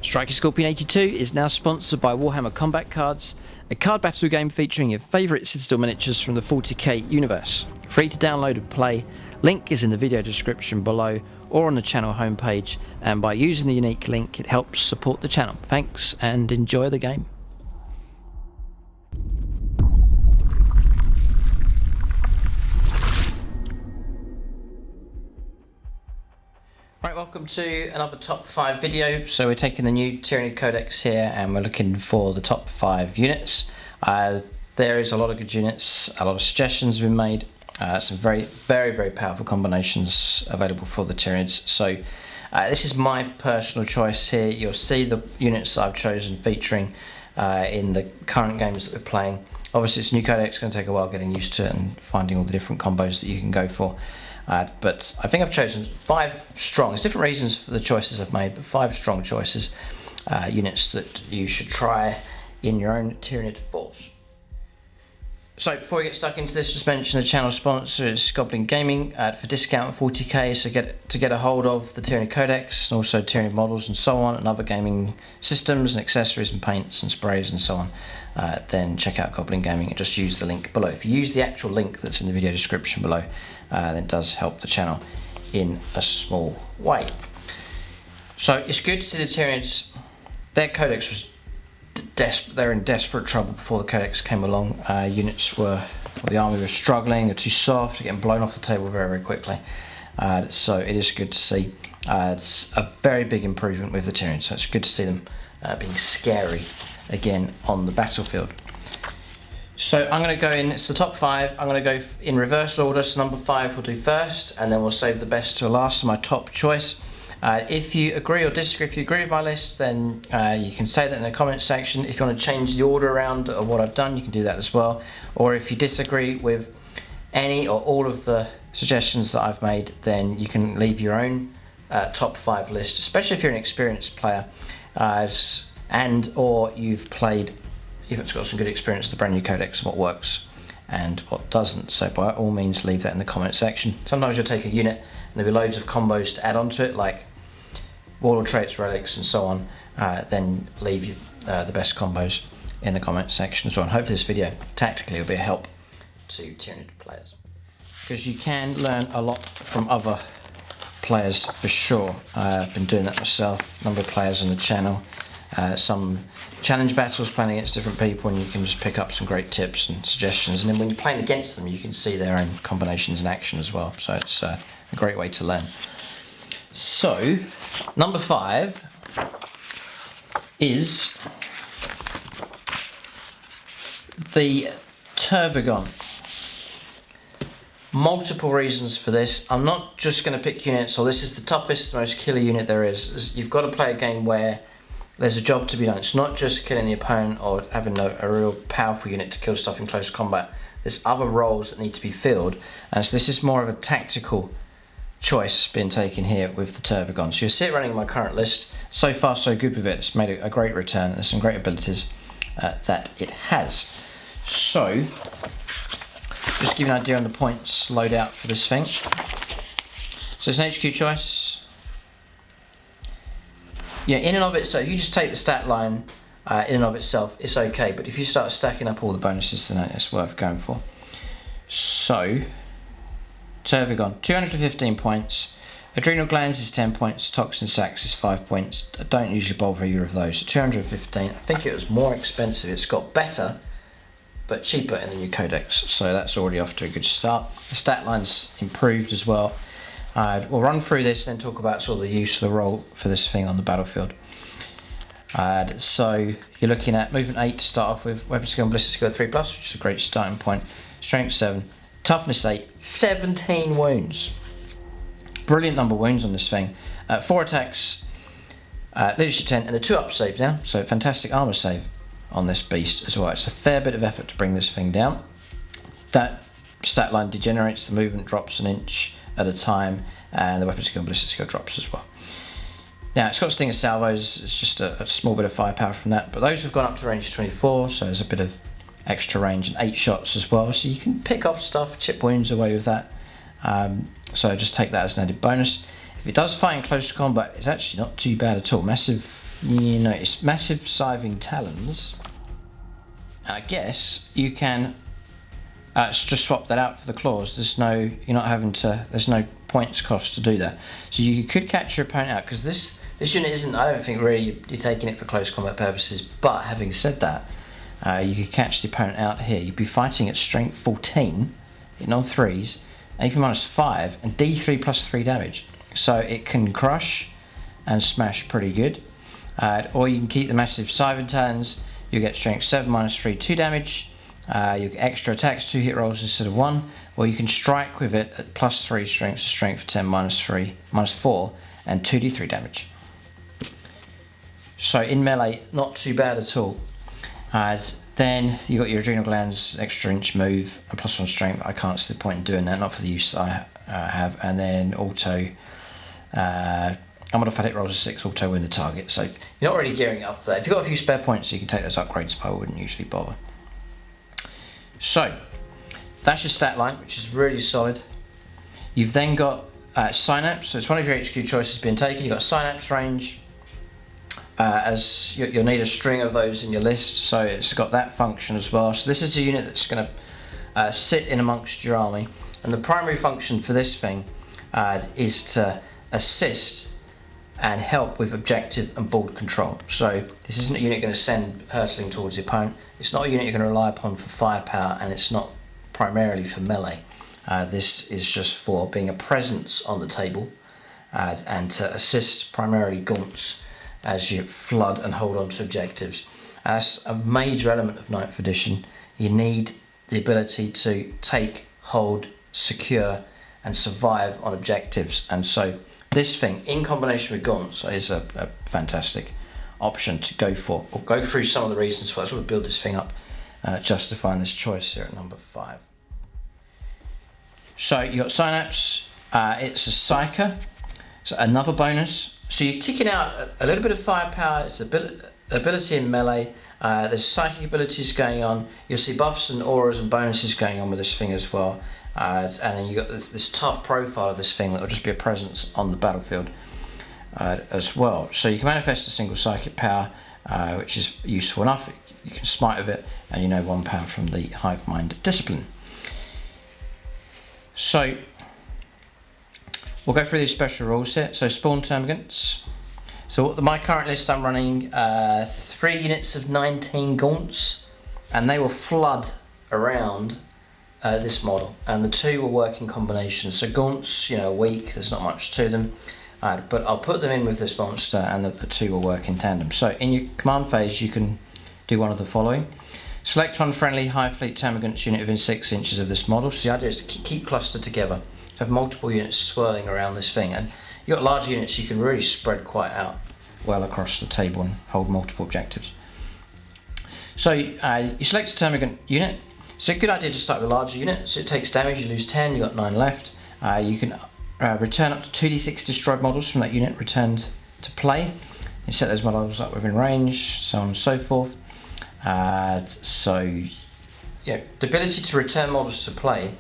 Striker Scorpion 82 is now sponsored by Warhammer Combat Cards, a card battle game featuring your favourite Citadel miniatures from the 40k universe. Free to download and play, link is in the video description below or on the channel homepage, and by using the unique link it helps support the channel. Thanks and enjoy the game. Right, welcome to another top 5 video. So we're taking the new Tyranid Codex here and we're looking for the top 5 units. There is a lot of good units, a lot of suggestions have been made, some very powerful combinations available for the Tyranids. So this is my personal choice here. You'll see the units that I've chosen featuring in the current games that we're playing. Obviously it's a new codex, it's going to take a while getting used to it and finding all the different combos that you can go for. But I think I've chosen 5 strong, there's different reasons for the choices I've made, but 5 strong choices, units that you should try in your own Tyranid force. So before we get stuck into this, just mention the channel sponsor is Goblin Gaming for discount 40k, so get a hold of the Tyranid Codex and also Tyranid models and so on, and other gaming systems and accessories and paints and sprays and so on. Then check out Goblin Gaming and just use the link below. If you use the actual link that's in the video description below, then it does help the channel in a small way. So it's good to see the Tyranids. Their codex was they're in desperate trouble before the codex came along. Units were, the army was struggling, they're too soft, getting blown off the table very quickly. So it is good to see. It's a very big improvement with the Tyranids, so it's good to see them being scary again on the battlefield. So I'm going to go in, it's the top 5, I'm going to go in reverse order, so number 5 we'll do first, and then we'll save the best to last, so my top choice. If you agree or disagree, if you agree with my list, then you can say that in the comment section. If you want to change the order around of what I've done, you can do that as well. Or if you disagree with any or all of the suggestions that I've made, then you can leave your own top 5 list, especially if you're an experienced player and or you've played, if it's got some good experience with the brand new codex and what works and what doesn't. So by all means leave that in the comment section. Sometimes you'll take a unit and there'll be loads of combos to add onto it, like warlord traits, relics and so on. Then leave the best combos in the comment section as well. And hopefully this video tactically will be a help to Tyranid players, because you can learn a lot from other players for sure. I've been doing that myself, a number of players on the channel. Some challenge battles playing against different people, and you can just pick up some great tips and suggestions, and then when you're playing against them you can see their own combinations in action as well, so it's a great way to learn. So number 5 is the Turbagon. Multiple reasons for this. I'm not just going to pick units, so this is the toughest, most killer unit there is. You've got to play a game where there's a job to be done. It's not just killing the opponent or having a real powerful unit to kill stuff in close combat. There's other roles that need to be filled, and so this is more of a tactical choice being taken here with the Turbagon. So you'll see it running my current list. So far so good with it. It's made a great return. There's some great abilities that it has. So just to give you an idea on the points loadout for this thing. So it's an HQ choice. Yeah, in and of itself, if you just take the stat line in and of itself, it's okay. But if you start stacking up all the bonuses, then it's worth going for. So, Turbagon, 215 points. Adrenal glands is 10 points. Toxin sacs is 5 points. I don't usually bother either of those. So 215. I think it was more expensive. It's got better, but cheaper in the new codex. So that's already off to a good start. The stat line's improved as well. We'll run through this, then talk about sort of the use of the role for this thing on the battlefield. So you're looking at movement 8 to start off with, weapon skill and ballistic skill 3+, which is a great starting point. Strength 7, toughness 8, 17 wounds. Brilliant number of wounds on this thing. 4 attacks, leadership 10, and the 2 up save now. So fantastic armor save on this beast as well. It's a fair bit of effort to bring this thing down. That stat line degenerates, the movement drops an inch at a time, and the weapon skill and ballistic skill drops as well. Now it's got Stinger salvos, it's just a small bit of firepower from that, but those have gone up to range 24, so there's a bit of extra range, and 8 shots as well, so you can pick off stuff, chip wounds away with that. So just take that as an added bonus. If it does fight in close combat, it's actually not too bad at all. Massive you notice massive scything talons. I guess you can just swap that out for the claws. There's no points cost to do that. So you could catch your opponent out, because this unit isn't, I don't think really you're taking it for close combat purposes, but having said that, you could catch the opponent out here. You'd be fighting at strength 14, hitting on 3s, AP -5, and D3 +3 damage. So it can crush and smash pretty good. Or you can keep the massive scything talons. You get strength 7 -3, 2 damage. You get extra attacks, 2 hit rolls instead of 1. Or you can strike with it at +3 strength, so strength 10 -3, -4, and 2d3 damage. So in melee, not too bad at all. Then you got your adrenal glands, extra inch move, and +1 strength. I can't see the point in doing that, not for the use I have. And then auto, unmodified hit rolls of 6, auto win the target. So you're not really gearing up for that. If you've got a few spare points, you can take those upgrades, but I wouldn't usually bother. So that's your stat line, which is really solid. You've then got Synapse, so it's one of your HQ choices being taken. You've got Synapse range, as you'll need a string of those in your list, so it's got that function as well. So this is a unit that's going to sit in amongst your army, and the primary function for this thing is to assist and help with objective and board control. So this isn't a unit going to send hurtling towards the opponent. It's not a unit you're going to rely upon for firepower, and it's not primarily for melee. This is just for being a presence on the table and to assist primarily Gaunts as you flood and hold on to objectives. That's a major element of 9th edition. You need the ability to take, hold, secure and survive on objectives, and so this thing in combination with Gaunts is a fantastic option to go for. We'll go through some of the reasons for it. So we'll build this thing up, justifying this choice here at number 5. So you got Synapse, it's a Psyker, so another bonus. So you're kicking out a little bit of firepower, it's ability in melee, there's psychic abilities going on, you'll see buffs and auras and bonuses going on with this thing as well. And then you've got this tough profile of this thing that will just be a presence on the battlefield as well. So you can manifest a single psychic power, which is useful enough. You can smite with it, and you know 1 power from the Hive Mind discipline. So we'll go through these special rules here. So spawn termagants. So my current list, I'm running 3 units of 19 Gaunts, and they will flood around this model, and the 2 will work in combination. So Gaunts, you know, weak, there's not much to them, but I'll put them in with this monster, and the 2 will work in tandem. So in your command phase, you can do one of the following. Select one friendly Hive Fleet Termagants unit within 6 inches of this model. So the idea is to keep clustered together, to have multiple units swirling around this thing, and you've got larger units, you can really spread quite out well across the table and hold multiple objectives. So you select a Termagant unit. So a good idea to start with a larger unit. So it takes damage, you lose 10, you've got 9 left. You can return up to 2d6 destroyed models from that unit returned to play. You set those models up within range, so on and so forth. So yeah, the ability to return models to play,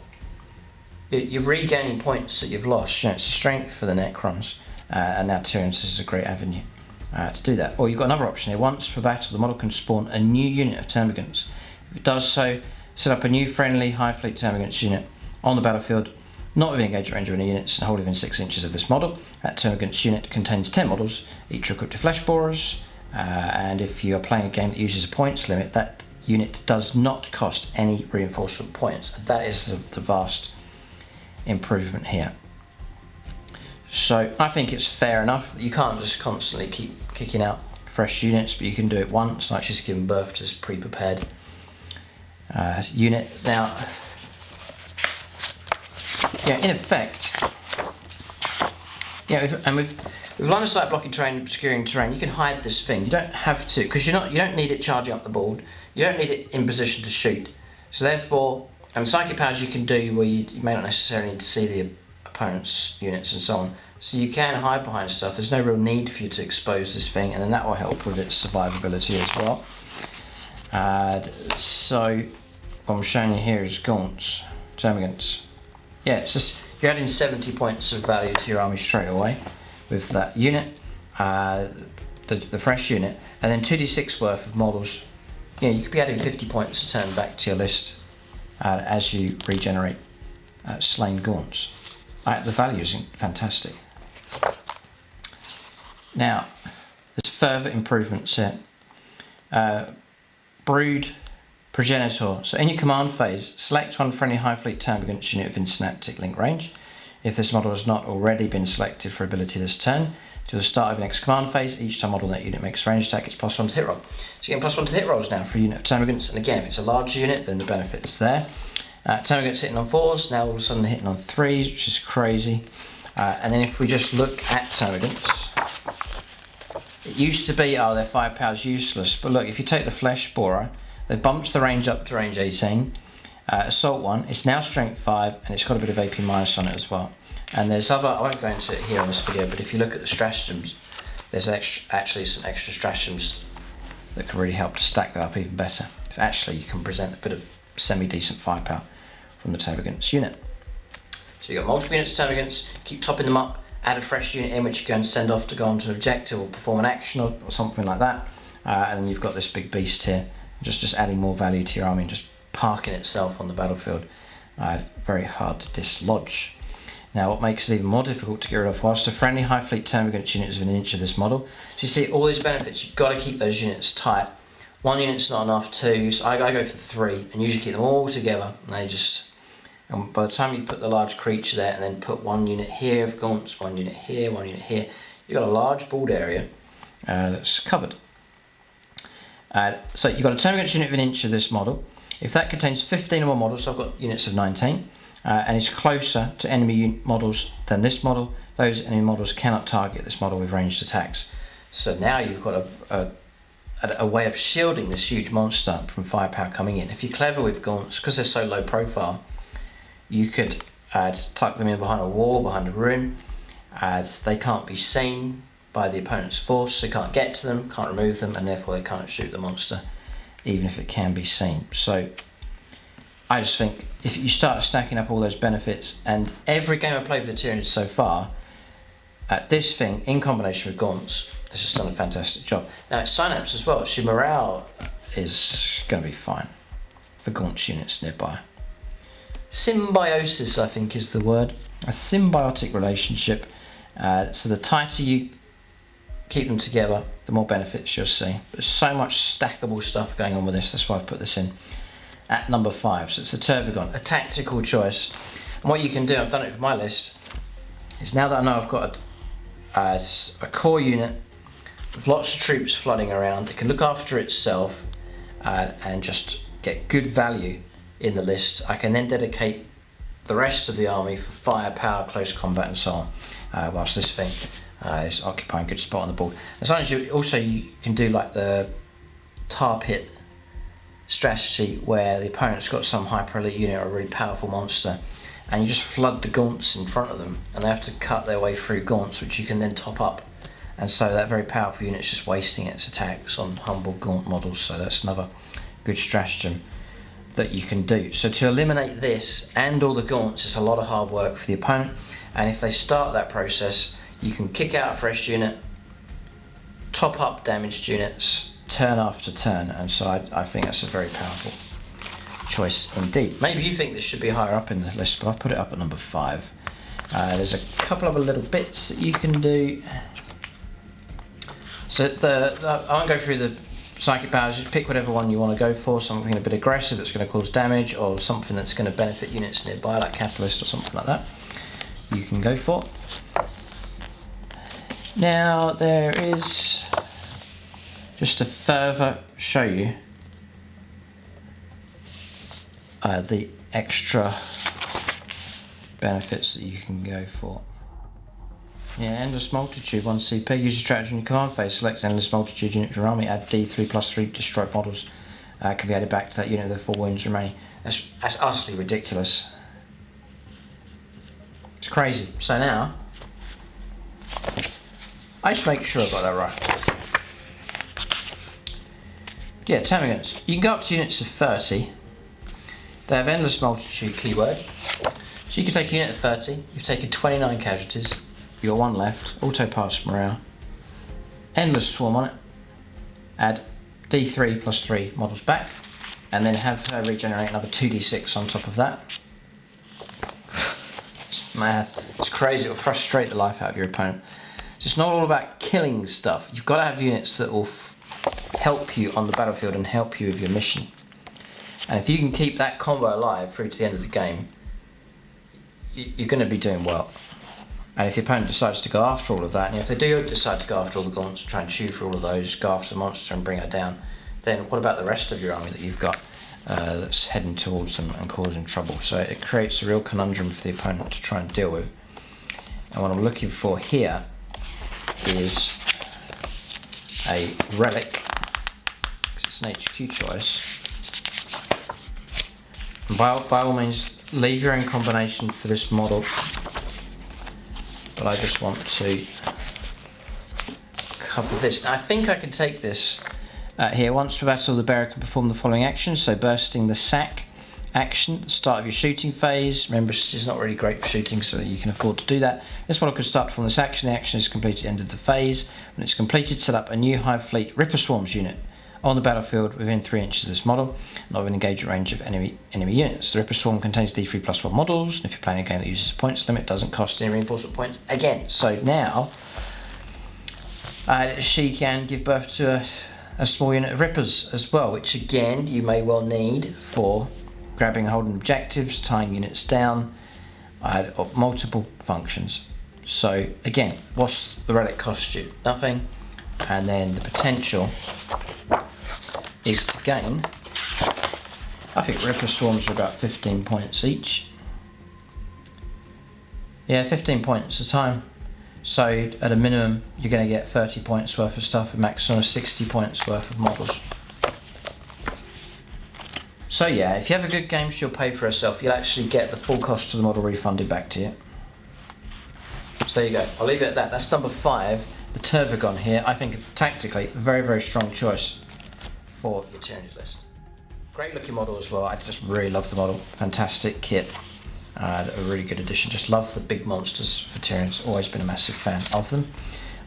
you're regaining points that you've lost. You know, it's a strength for the Necrons, and now Tyranids is a great avenue to do that. Or you've got another option here. Once per battle, the model can spawn a new unit of Termagants. If it does so, set up a new friendly Hive Fleet Termagants unit on the battlefield, not within engagement range of any units, and hold within 6 inches of this model. That Termagants unit contains 10 models, each equipped with flesh borers, and if you are playing a game that uses a points limit, that unit does not cost any reinforcement points. That is the vast improvement here. So I think it's fair enough. You can't just constantly keep kicking out fresh units, but you can do it once, like just giving birth to this pre-prepared unit. Now, yeah, in effect, yeah, and with line of sight blocking terrain, obscuring terrain, you can hide this thing. You don't have to, because you don't need it charging up the board. You don't need it in position to shoot. So therefore, and psychic powers you can do where you may not necessarily need to see the opponent's units and so on. So you can hide behind stuff. There's no real need for you to expose this thing, and then that will help with its survivability as well. So what I'm showing you here is Gaunts, Termagants. Yeah, it's just you're adding 70 points of value to your army straight away with that unit. the fresh unit, and then 2d6 worth of models. You know, you could be adding 50 points a turn back to your list as you regenerate slain Gaunts. The value is fantastic. Now, there's further improvements here. Brood Progenitor. So in your command phase, select one friendly Hive Fleet Turbagon unit within Synaptic link range. If this model has not already been selected for ability this turn, to the start of the next command phase, each time model that unit makes a range attack, it's +1 to hit roll. So you're getting +1 to hit rolls now for a unit of Termagants, and again, if it's a larger unit, then the benefit is there. Termagants hitting on 4s, now all of a sudden they're hitting on 3s, which is crazy. And then if we just look at Termagants, it used to be, oh, their firepower's useless, but look, if you take the Flesh Borer, they've bumped the range up to range 18. Assault 1, it's now strength 5, and it's got a bit of AP minus on it as well. And there's other, I won't go into it here on this video, but if you look at the stratagems, there's actually some extra stratagems that can really help to stack that up even better. So actually you can present a bit of semi-decent firepower from the Termagants unit. So you've got multiple units of Termagants, keep topping them up, add a fresh unit in which you can send off to go onto an objective or perform an action or something like that. And then you've got this big beast here, just adding more value to your army and just parking itself on the battlefield. Very hard to dislodge. Now what makes it even more difficult to get rid of, whilst a friendly Hive Fleet Termagant unit is within an inch of this model. So you see all these benefits, you've got to keep those units tight. One unit's not enough, two, so I go for 3 and usually keep them all together. And by the time you put the large creature there and then put one unit here of Gaunts, one unit here, one unit here, you've got a large balled area that's covered. So you've got a Termagant unit of an inch of this model. If that contains 15 or more models, so I've got units of 19, and is closer to enemy models than this model, those enemy models cannot target this model with ranged attacks. So now you've got a way of shielding this huge monster from firepower coming in. If you're clever with Gaunts, because they're so low profile, you could tuck them in behind a wall, behind a ruin, as they can't be seen by the opponent's force, so you can't get to them, can't remove them, and therefore they can't shoot the monster, even if it can be seen. So I just think if you start stacking up all those benefits, and every game I've played with the Tyranids so far, this thing, in combination with Gaunts, has just done a fantastic job. Now it's Synapse as well, so morale is going to be fine for Gaunts units nearby. Symbiosis, I think, is the word. A symbiotic relationship. So the tighter you keep them together, the more benefits you'll see. There's so much stackable stuff going on with this, that's why I've put this in at number 5. So it's the Turbagon, a tactical choice. And what you can do, I've done it with my list, is now that I know I've got a core unit with lots of troops flooding around, it can look after itself and just get good value in the list, I can then dedicate the rest of the army for firepower, close combat and so on, whilst this thing is occupying a good spot on the board. As long as you can do like the tar pit strategy where the opponent's got some hyper elite unit or a really powerful monster and you just flood the Gaunts in front of them and they have to cut their way through Gaunts, which you can then top up, and so that very powerful unit's just wasting its attacks on humble Gaunt models. So that's another good stratagem that you can do. So to eliminate this and all the Gaunts is a lot of hard work for the opponent, and if they start that process, you can kick out a fresh unit, top up damaged units turn after turn, and so I think that's a very powerful choice indeed. Maybe you think this should be higher up in the list, but I've put it up at number 5. There's a couple of little bits that you can do. So I won't go through the psychic powers, just pick whatever one you want to go for, something a bit aggressive that's going to cause damage, or something that's going to benefit units nearby, like Catalyst or something like that, you can go for. Now there is, just to further show you the extra benefits that you can go for. Yeah, Endless Multitude, 1 CP, use your strategy in your command phase, select Endless Multitude unit to your army, add D3+3 destroy models, can be added back to that unit with 4 wounds remaining. That's utterly ridiculous. It's crazy. So now, I just make sure I got that right. Yeah, Termagants, you can go up to units of 30, they have Endless Multitude keyword, so you can take a unit of 30, you've taken 29 casualties, you got 1 left, auto pass morale, endless swarm on it, add D3 plus 3 models back, and then have her regenerate another 2d6 on top of that. Man, it's crazy, it'll frustrate the life out of your opponent. So it's not all about killing stuff. You've got to have units that will help you on the battlefield and help you with your mission. And if you can keep that combo alive through to the end of the game, you're going to be doing well. And if your opponent decides to go after all of that, and if they do decide to go after all the gaunts, try and chew for all of those, go after the monster and bring her down, then what about the rest of your army that you've got that's heading towards them and causing trouble? So it creates a real conundrum for the opponent to try and deal with. And what I'm looking for here is a relic, because it's an HQ choice. And by all means, leave your own combination for this model, but I just want to cover this. Now, I think I can take this here. Once per battle, the bearer can perform the following actions. So bursting the sack action, the start of your shooting phase. Remember, this is not really great for shooting, so you can afford to do that. This model can start from this action. The action is completed at the end of the phase. When it's completed, set up a new Hive Fleet Ripper Swarms unit on the battlefield within 3 inches of this model, not within engagement range of enemy units. The Ripper Swarm contains D3 plus 1 models, and if you're playing a game that uses a points limit, doesn't cost any reinforcement points again. So now she can give birth to a small unit of Rippers as well, which again you may well need for grabbing and holding objectives, tying units down, multiple functions. So again, what's the relic cost you? Nothing. And then the potential is to gain, I think Ripper Swarms are about 15 points each. Yeah, 15 points a time. So at a minimum, you're going to get 30 points worth of stuff, a maximum of 60 points worth of models. So yeah, if you have a good game, she'll pay for herself. You'll actually get the full cost of the model refunded back to you. So there you go. I'll leave it at that. That's number 5, the Turbagon here. I think tactically, a very, very strong choice for your Tyranid list. Great looking model as well. I just really love the model. Fantastic kit. A really good addition. Just love the big monsters for Tyranids. Always been a massive fan of them.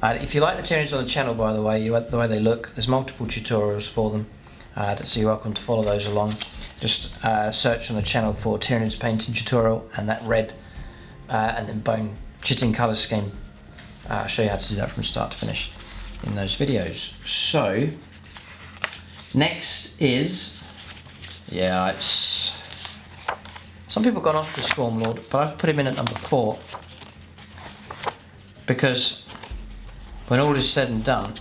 If you like the Tyranids on the channel, by the way, the way they look, there's multiple tutorials for them. So you're welcome to follow those along. Just search on the channel for Tyranids painting tutorial and that red and then bone chitting colour scheme. I'll show you how to do that from start to finish in those videos. So next is, it's, some people have gone off the Swarmlord, but I've put him in at number 4 because when all is said and done,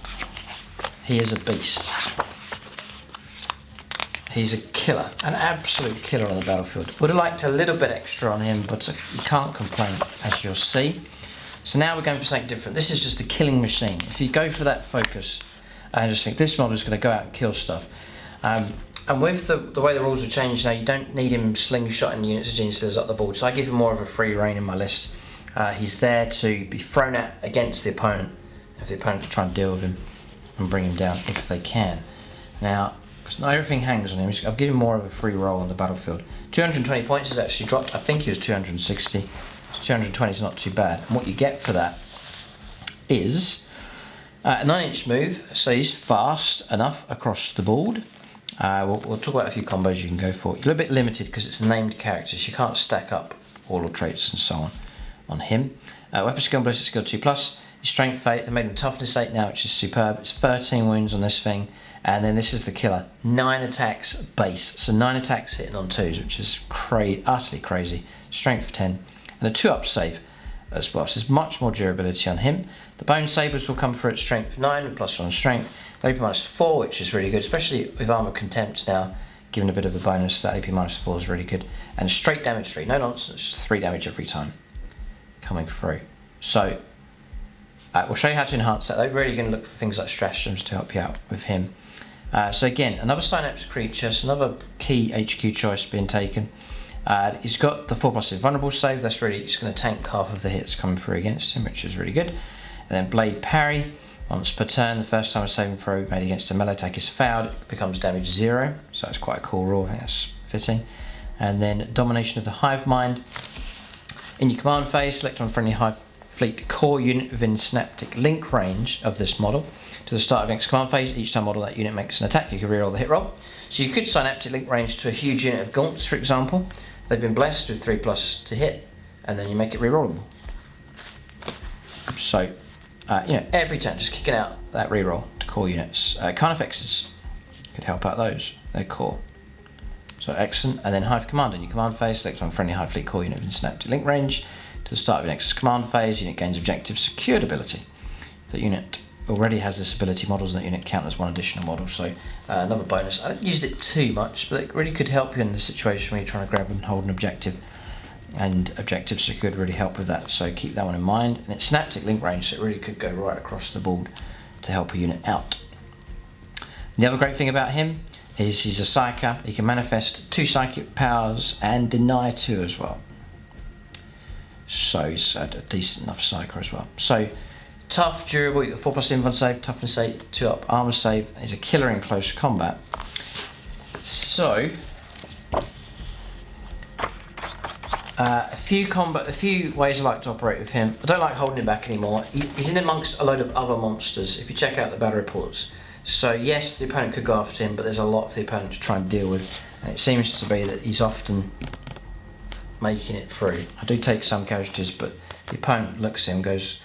he is a beast. He's a killer, an absolute killer on the battlefield. Would have liked a little bit extra on him, but you can't complain, as you'll see. So now we're going for something different. This is just a killing machine. If you go for that focus and just think this model is going to go out and kill stuff, and with the way the rules have changed now, you don't need him slingshotting units of geniuses up the board, so I give him more of a free reign in my list. He's there to be thrown at against the opponent, if the opponent to try and deal with him and bring him down if they can. Now, because not everything hangs on him, I've given more of a free roll on the battlefield. 220 points is actually dropped. I think he was 260. So 220 is not too bad. And what you get for that is a 9-inch move, so he's fast enough across the board. We'll talk about a few combos you can go for. You're a little bit limited because it's named characters. You can't stack up all the traits and so on him. Weapon skill and ballistic skill 2+. His strength 8. They made him toughness 8 now, which is superb. It's 13 wounds on this thing. And then this is the killer. 9 attacks base. So 9 attacks hitting on 2s, which is utterly crazy. Strength 10. And a 2-up save as well. So there's much more durability on him. The bone sabers will come through at strength 9 and +1 strength. AP -4, which is really good, especially with armor contempt now, giving a bit of a bonus. That AP -4 is really good. And straight damage 3, no nonsense, just 3 damage every time coming through. So we'll show you how to enhance that. They're really going to look for things like stratagems to help you out with him. So again, another Synapse creature, so another key HQ choice being taken. He's got the 4+ invulnerable save. That's really just going to tank half of the hits coming through against him, which is really good. And then blade parry. Once per turn, the first time a saving throw made against a melee attack is failed, it becomes damage 0. So that's quite a cool rule, I think that's fitting. And then domination of the hive mind. In your command phase, select on friendly Hive Fleet core unit within synaptic link range of this model. to the start of next command phase. Each time model that unit makes an attack, you can reroll the hit roll. So you could synaptic link range to a huge unit of Gaunts, for example. They've been blessed with 3+ to hit, and then you make it rerollable. So, you know, every turn just kicking out that reroll to core units. Carnifexes could help out those. They're core. So excellent. And then Hive Commander in your command phase, select one friendly Hive Fleet core unit in synaptic link range. To the start of your next command phase, unit gains objective secured ability. If the unit already has this ability, models in that unit count as one additional model. So another bonus. I haven't used it too much, but it really could help you in the situation where you're trying to grab and hold an objective. And objective secured really help with that. So keep that one in mind. And it's synaptic link range, so it really could go right across the board to help a unit out. And the other great thing about him is he's a Psyker. He can manifest 2 psychic powers and deny 2 as well. So he's a decent enough Psyker as well. So tough, durable, you got 4+ invuln save, toughness 8, 2+ armor save. He's a killer in close combat. So a few ways I like to operate with him. I don't like holding him back anymore. He's in amongst a load of other monsters if you check out the battle reports. So yes, the opponent could go after him, but there's a lot for the opponent to try and deal with. And it seems to be that he's often making it through. I do take some casualties, but the opponent looks at him and goes,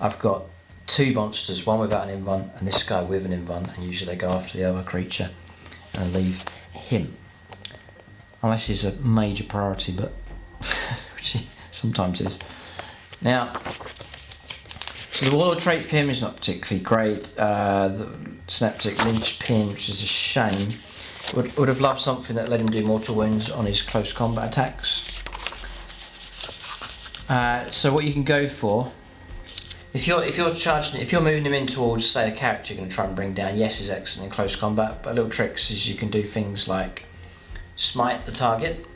I've got 2 monsters, one without an invuln and this guy with an invuln, and usually they go after the other creature and leave him. Unless he's a major priority, but which he sometimes is. Now, so the Warlord trait for him is not particularly great. The synaptic linchpin, which is a shame. Would have loved something that let him do mortal wounds on his close combat attacks. So what you can go for, if you're moving him in towards, say, a character you're going to try and bring down, yes, is excellent in close combat, but little tricks is you can do things like smite the target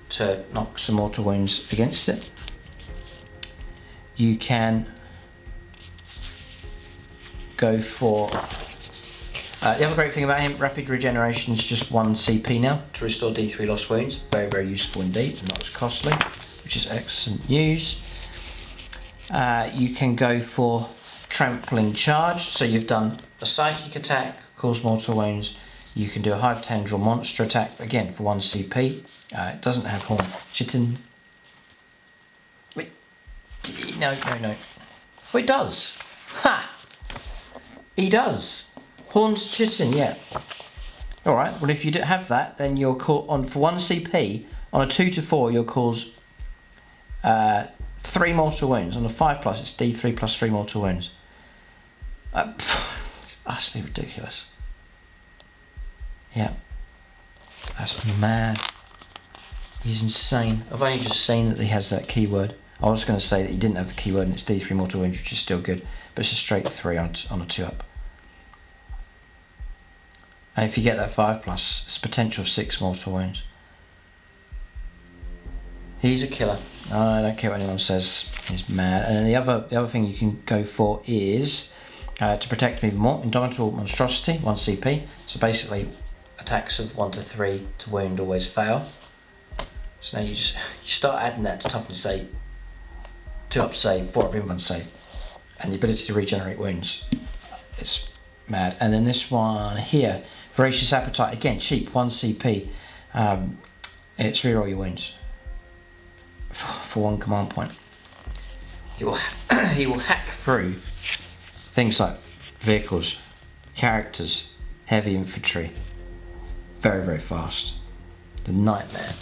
to knock some mortal wounds against it. You can go for the other great thing about him, rapid regeneration is just 1 CP now to restore D3 lost wounds. Very, very useful indeed, and not as costly, which is excellent news. You can go for trampling charge, so you've done a psychic attack, cause mortal wounds. You can do a Hive Tendril monster attack, again for 1 CP. It doesn't have Horn Chitin. Wait, no. Oh, it does. Ha! He does. Horns Chitin, yeah. Alright, well if you don't have that, then you'll call on for 1 CP, on a 2 to 4 you'll cause 3 mortal wounds. On a 5+, it's D3 plus 3 mortal wounds. Utterly ridiculous. Yeah. That's mad. He's insane. I've only just seen that he has that keyword. I was going to say that he didn't have the keyword and it's D3 mortal wounds, which is still good, but it's a straight 3 on a 2+. And if you get that 5+, it's a potential of 6 mortal wounds. He's a killer. I don't care what anyone says. He's mad. And then the other thing you can go for is to protect him even more. Indomitable Monstrosity, 1 CP. So basically, attacks of 1 to 3 to wound always fail. So now you start adding that to toughness 8, 2+ save, 4+ invuln save, and the ability to regenerate wounds. It's mad. And then this one here, Voracious Appetite, again cheap, 1 CP. It's reroll your wounds for 1 command point. He will hack through things like vehicles, characters, heavy infantry, very, very fast. The nightmare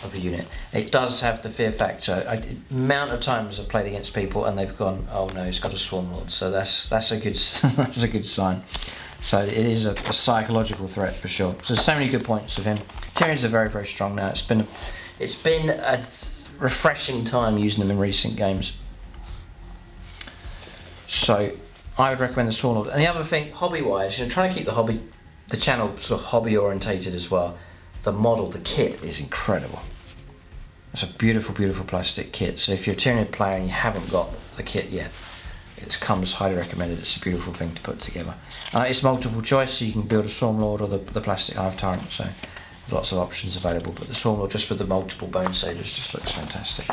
of a unit. It does have the fear factor. Amount of times I've played against people and they've gone, oh no, he's got a Swarmlord. So that's a good that's a good sign. So it is a psychological threat for sure. So there's so many good points of him. Tyranids are very, very strong now. It's been a refreshing time using them in recent games. So I would recommend the Swarmlord. And the other thing, hobby-wise, trying to keep the channel sort of hobby-orientated as well. The model, the kit is incredible. It's a beautiful, beautiful plastic kit. So if you're a Tyranid player and you haven't got the kit yet, it comes highly recommended. It's a beautiful thing to put together. It's multiple choice, so you can build a Swarmlord or the plastic Hive Tyrant. So lots of options available. But the Swarmlord, just with the multiple bone sailors, just looks fantastic.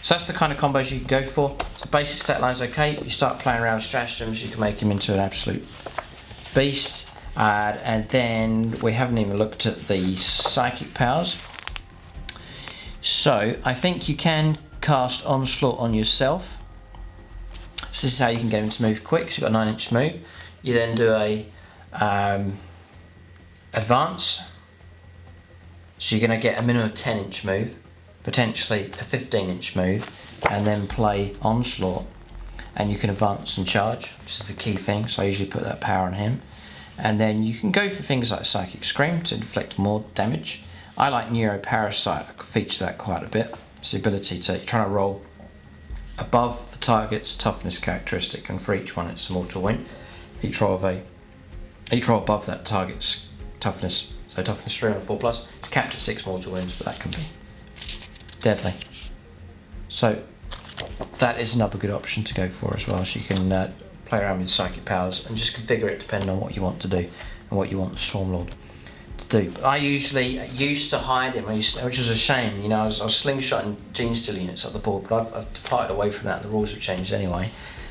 So that's the kind of combos you can go for. So basic stat line's okay. You start playing around with stratagems, you can make him into an absolute beast. And then we haven't even looked at the psychic powers. So I think you can cast Onslaught on yourself. So this is how you can get him to move quick. So you've got a 9-inch move. You then do a advance. So you're going to get a minimum of 10-inch move, potentially a 15-inch move, and then play Onslaught. And you can advance and charge, which is the key thing. So I usually put that power on him. And then you can go for things like Psychic Scream to inflict more damage. I like Neuroparasite. I feature that quite a bit. It's the ability to try to roll above the target's toughness characteristic, and for each one it's a mortal wound. Each roll above that target's toughness, so toughness 3 on a 4+, it's capped at 6 mortal wounds, but that can be deadly. So that is another good option to go for as well. So you can play around with psychic powers and just configure it depending on what you want to do and what you want the Swarmlord to do. But I usually used to hide him, which was a shame. You know, I was slingshotting Gene Steal units up the board, but I've departed away from that. The rules have changed anyway,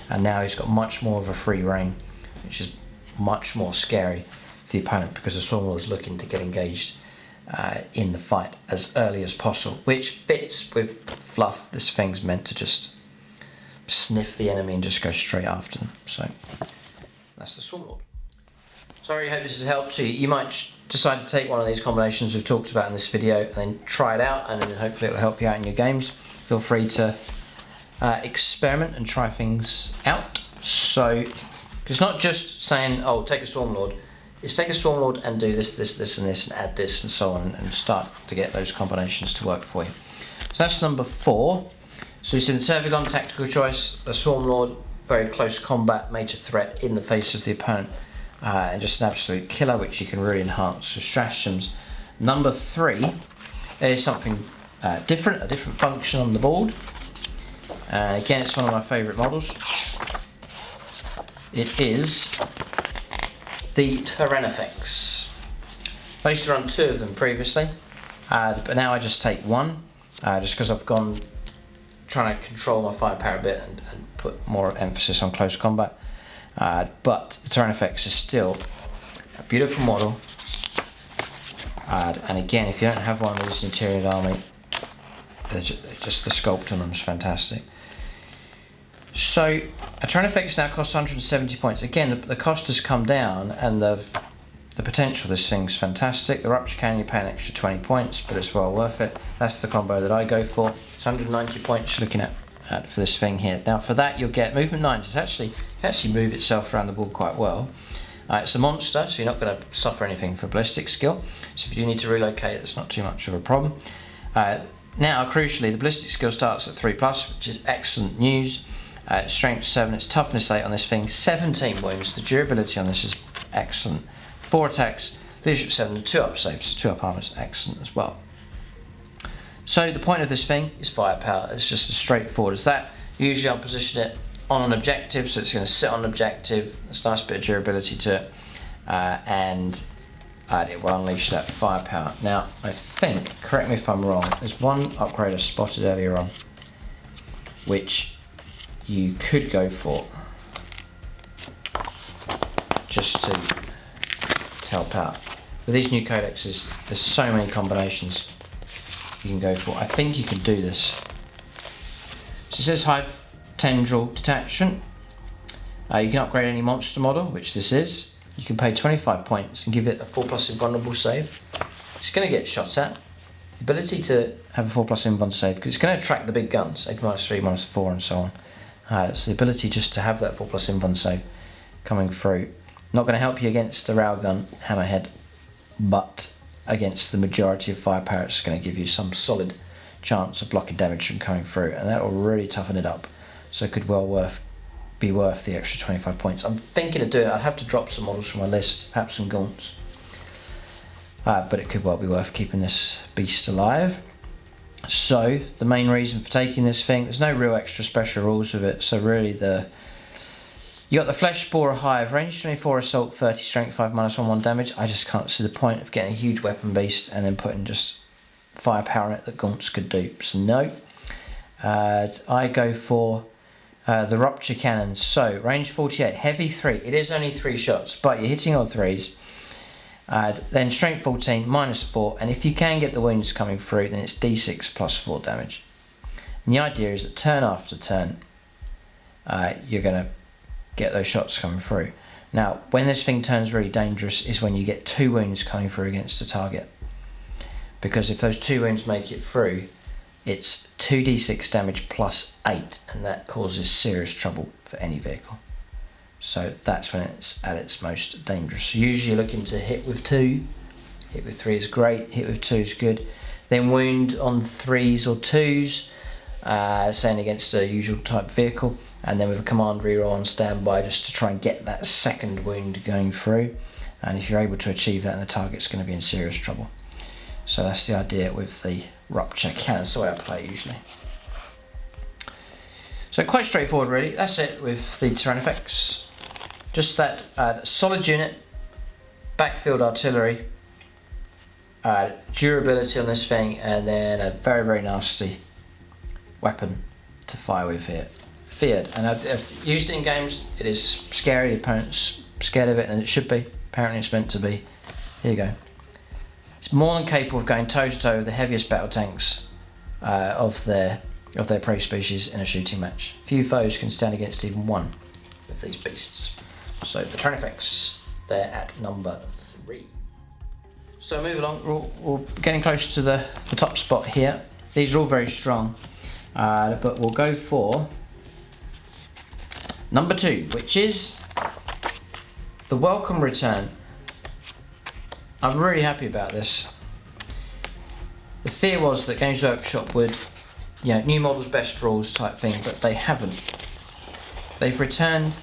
and now he's got much more of a free reign, which is much more scary for the opponent because the Swarmlord is looking to get engaged in the fight as early as possible, which fits with fluff. This thing's meant to just sniff the enemy and just go straight after them. So that's the Swarmlord. So I really hope this has helped you. You might decide to take one of these combinations we've talked about in this video and then try it out, and then hopefully it will help you out in your games. Feel free to experiment and try things out. So it's not just saying, oh, take a Swarmlord. It's take a Swarmlord and do this, this, this and this, and add this and so on, and start to get those combinations to work for you. So that's number 4. So you see the Turbagon, tactical choice, a Swarmlord, very close combat, major threat in the face of the opponent, and just an absolute killer, which you can really enhance with stratagems. Number 3 is something different, a different function on the board. Again, it's one of my favourite models. It is the Tyranids. I used to run 2 of them previously, but now I just take 1, just because I've gone trying to control my firepower a bit and put more emphasis on close combat. But the Tyranids is still a beautiful model. And again, if you don't have one of these in the Tyranid army, just the sculpt on them is fantastic. So a Tyranids now costs 170 points. Again, the cost has come down, and the potential of this thing's fantastic. The Rupture Cannon, you pay an extra 20 points, but it's well worth it. That's the combo that I go for. It's 190 points you're looking at for this thing here. Now for that you'll get movement 9. It actually move itself around the board quite well. It's a monster, so you're not going to suffer anything for ballistic skill. So if you do need to relocate, it's not too much of a problem. Now, crucially, the ballistic skill starts at 3+, which is excellent news. Strength 7, its toughness 8 on this thing, 17 wounds. The durability on this is excellent. 4 attacks, leadership 7, and 2 up saves. 2 up armor is excellent as well. So the point of this thing is firepower. It's just as straightforward as that. Usually I'll position it on an objective, so it's going to sit on an objective. There's a nice bit of durability to it, and it will unleash that firepower. Now I think, correct me if I'm wrong, there's one upgrade I spotted earlier on which you could go for just to help out. With these new codexes, there's so many combinations you can go for. I think you can do this. So it says Hive Tendril Detachment. You can upgrade any monster model, which this is. You can pay 25 points and give it a 4+ invulnerable save. It's going to get shot at. The ability to have a 4+ invuln save, because it's going to attract the big guns, AP -3, -4 and so on. So the ability just to have that 4+ invuln save coming through. Not going to help you against the railgun hammerhead, but against the majority of firepower it's going to give you some solid chance of blocking damage from coming through, and that will really toughen it up. So it could well be worth the extra 25 points. I'm thinking of doing it. I'd have to drop some models from my list, perhaps some Gaunts, but it could well be worth keeping this beast alive. So the main reason for taking this thing, there's no real extra special rules with it. So really you got the Flesh Borer Hive, range 24 assault, 30 strength, 5 -1/1 damage. I just can't see the point of getting a huge weapon beast and then putting just firepower in it that Gaunts could do. So no. I go for the rupture cannons. So range 48, heavy 3. It is only 3 shots, but you're hitting all 3s. Then strength 14, -4, and if you can get the wounds coming through, then it's d6 plus 4 damage. And the idea is that turn after turn, you're going to get those shots coming through. Now, when this thing turns really dangerous is when you get 2 wounds coming through against the target. Because if those 2 wounds make it through, it's 2d6 damage plus 8, and that causes serious trouble for any vehicle. So that's when it's at its most dangerous. Usually you're looking to hit with 2, hit with 3 is great, hit with 2 is good. Then wound on 3s or 2s, saying against a usual type vehicle, and then with a command reroll on standby just to try and get that second wound going through. And if you're able to achieve that, then the target's going to be in serious trouble. So that's the idea with the rupture cannon. That's the way I play it usually. So quite straightforward really. That's it with the Tyrannifex. Just that solid unit, backfield artillery, durability on this thing, and then a very, very nasty weapon to fire with here. Feared, and I've used it in games. It is scary, the opponent's scared of it, and it should be. Apparently it's meant to be. Here you go. It's more than capable of going toe to toe with the heaviest battle tanks of their prey species in a shooting match. Few foes can stand against even one of these beasts. So the Tyrannifex, they're at number 3. So move along, we're getting close to the top spot here. These are all very strong, but we'll go for number 2, which is the welcome return. I'm really happy about this. The fear was that Games Workshop would, new models, best rules type thing, but they haven't. They've returned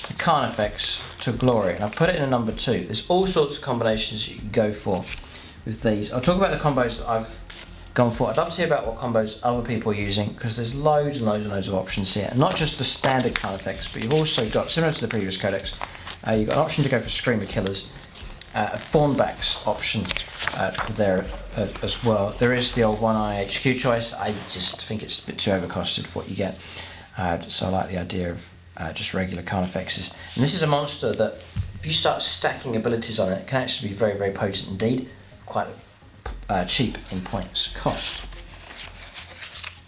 the Carnifex to glory, and I've put it in a number 2. There's all sorts of combinations you can go for with these. I'll talk about the combos that I've gone for. I'd love to hear about what combos other people are using, because there's loads and loads and loads of options here. And not just the standard Carnifex, but you've also got, similar to the previous codex, you've got an option to go for Screamer Killers, a Thornbacks option there as well. There is the old One Eye HQ choice. I just think it's a bit too overcosted for what you get. So I like the idea of just regular Carnifexes. And this is a monster that, if you start stacking abilities on it, can actually be very, very potent indeed. Quite cheap in points cost.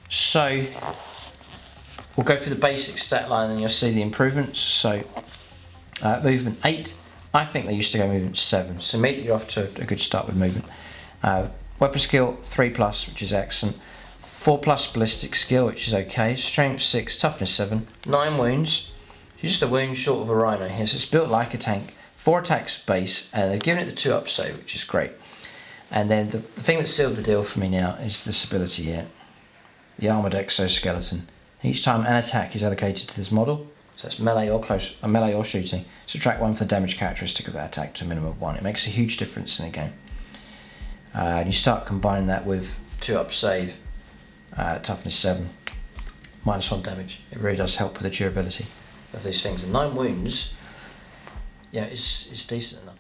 So we'll go through the basic stat line and you'll see the improvements. So movement 8. I think they used to go movement 7, so immediately you're off to a good start with movement. Weapon skill 3+, which is excellent. 4+ ballistic skill, which is okay. Strength 6, toughness 7, 9 wounds. It's just a wound short of a rhino here, so it's built like a tank. 4 attacks base, and they've given it the 2-up save, which is great. And then the thing that sealed the deal for me now is this ability here, the armoured exoskeleton. Each time an attack is allocated to this model, so that's melee or close, melee or shooting, subtract 1 for the damage characteristic of that attack to a minimum of 1. It makes a huge difference in a game. And you start combining that with 2-up save, toughness 7, -1 damage. It really does help with the durability of these things. And 9 wounds, is decent enough.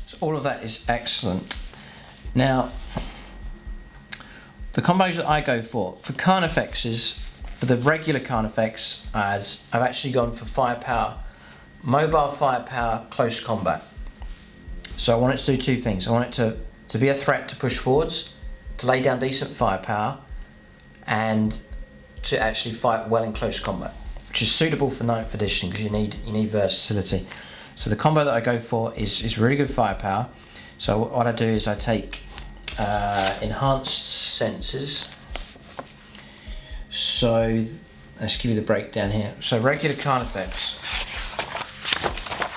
So all of that is excellent. Now, the combos that I go for Carnifexes, for the regular Carnifex, I've actually gone for firepower, mobile firepower, close combat. So I want it to do 2 things. I want it to be a threat to push forwards, to lay down decent firepower, and to actually fight well in close combat, which is suitable for 9th edition because you need versatility. So the combo that I go for is really good firepower. So what I do is I take enhanced senses. So let's give you the breakdown here. So regular Carnifex,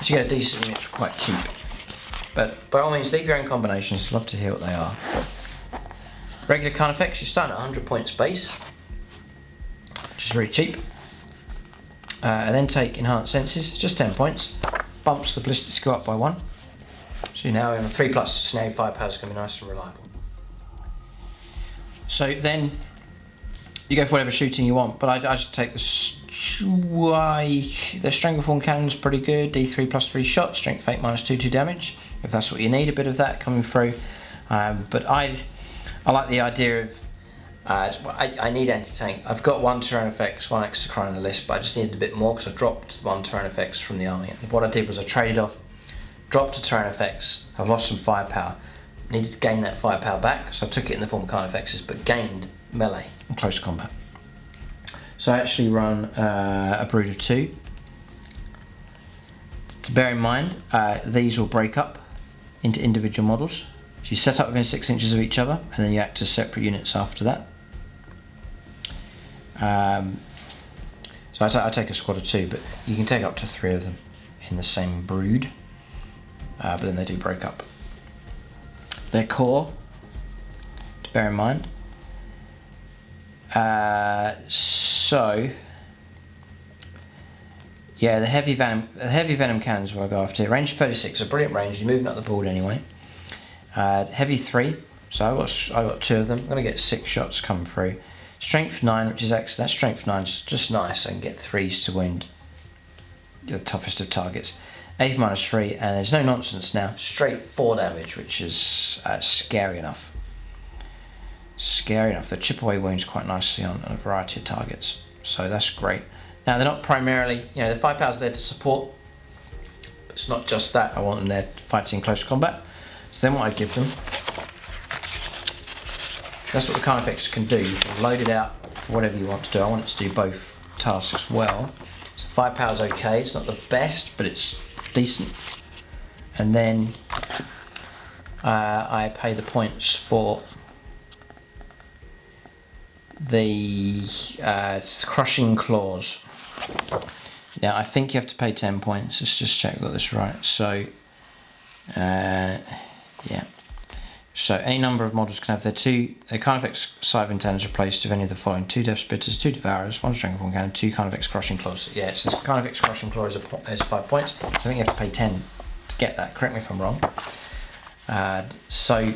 you get a decent unit for quite cheap. But by all means, leave your own combinations. Love to hear what they are. Regular Carnifex, you're starting at 100 points base, which is very cheap. And then take enhanced senses, just 10 points. Bumps the ballistic skill up by 1. So you're now in a 3+, so now your firepower is going to be nice and reliable. So then you go for whatever shooting you want, but I just take the Stranglethorn Cannon's pretty good, D3 plus 3 shots, strength 8 -2 damage, if that's what you need, a bit of that coming through. But I like the idea of I need anti-tank. I've got one Tyrannofex, one extra Cry on the list, but I just needed a bit more because I dropped one Tyrannofex from the army. And what I did was I traded off, dropped a Tyrannofex, I've lost some firepower, needed to gain that firepower back, so I took it in the form of Carnifexes, but gained melee and close combat. So I actually run a brood of 2. To bear in mind, these will break up into individual models. So you set up within 6 inches of each other, and then you act as separate units after that. So I take a squad of 2, but you can take up to 3 of them in the same brood, but then they do break up. Their core, to bear in mind. Yeah, the heavy venom cannons will go after. Range 36, a brilliant range. You're moving up the board anyway. Heavy 3, so I got 2 of them. I'm gonna get 6 shots coming through. Strength 9, which is excellent. That strength 9 is just nice. I can get 3s to wound the toughest of targets. AP -3, and there's no nonsense now. Straight 4 damage, which is scary enough. Scary enough. They chip away wounds quite nicely on a variety of targets, so that's great. Now they're not primarily, the firepower's there to support, but it's not just that. I want them there fighting in close combat. So then what I give them, that's what the Carnifex can do. You can load it out for whatever you want to do. I want it to do both tasks well. So firepower's okay, it's not the best, but it's decent. And then I pay the points for the crushing claws. Now I think you have to pay 10 points. Let's just check I got this right. So yeah. So any number of models can have their Carnifex Scythe Antennas replaced with any of the following: 2 Death Spitters, 2 Devourers, 1 Strangleform Cannon, 2 Carnifex Crushing Claws. Yeah, it says Carnifex Crushing Claw is 5 points. So I think you have to pay 10 to get that. Correct me if I'm wrong. So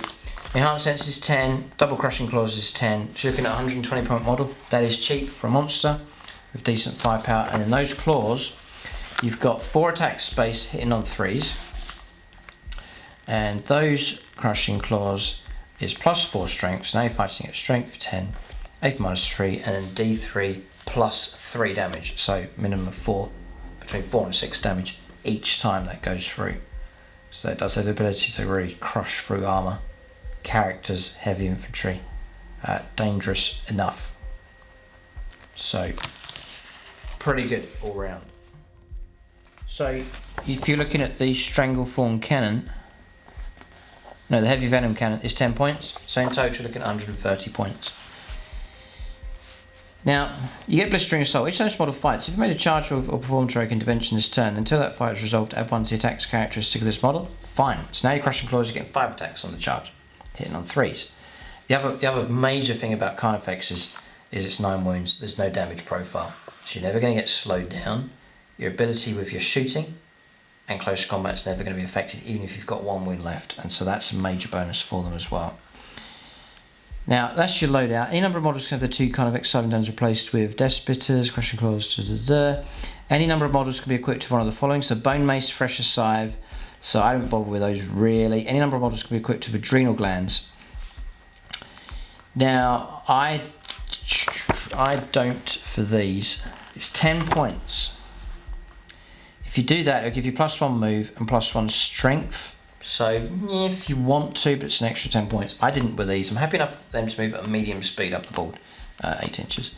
Enhanced Sense is 10, Double Crushing Claws is 10. So you're looking at a 120 point model. That is cheap for a monster with decent firepower. And in those claws, you've got 4 attack space hitting on 3s. And those Crushing Claws is +4 strength, so now you're fighting at strength 10, AP -3, and then D3 +3 damage, so minimum of 4, between 4 and 6 damage each time that goes through. So it does have the ability to really crush through armour, characters, heavy infantry, dangerous enough. So pretty good all round. So if you're looking at the Strangleform Cannon, no, the Heavy Venom Cannon is 10 points, so in total you're looking at 130 points. Now, you get Blistering Assault. Each time this model fights, if you made a charge or performed heroic intervention this turn, until that fight is resolved, add 1 to the attacks characteristic of this model. Fine. So now you're Crushing Claws, you're getting 5 attacks on the charge, hitting on 3s. The other major thing about Carnifex is its 9 wounds. There's no damage profile, so you're never going to get slowed down. Your ability with your shooting and close combat is never going to be affected, even if you've got 1 wound left, and so that's a major bonus for them as well. Now that's your loadout. Any number of models can have the 2 Carnifex Scythe Antennas replaced with Death Spitters, Crushing Claws, Any number of models can be equipped with one of the following: so Bone Mace, Thresher Scythe, so I don't bother with those really. Any number of models can be equipped with Adrenal Glands. Now I don't for these. It's 10 points. If you do that, it'll give you +1 move and +1 strength. So if you want to, but it's an extra 10 points. I didn't with these. I'm happy enough for them to move at a medium speed up the board, 8 inches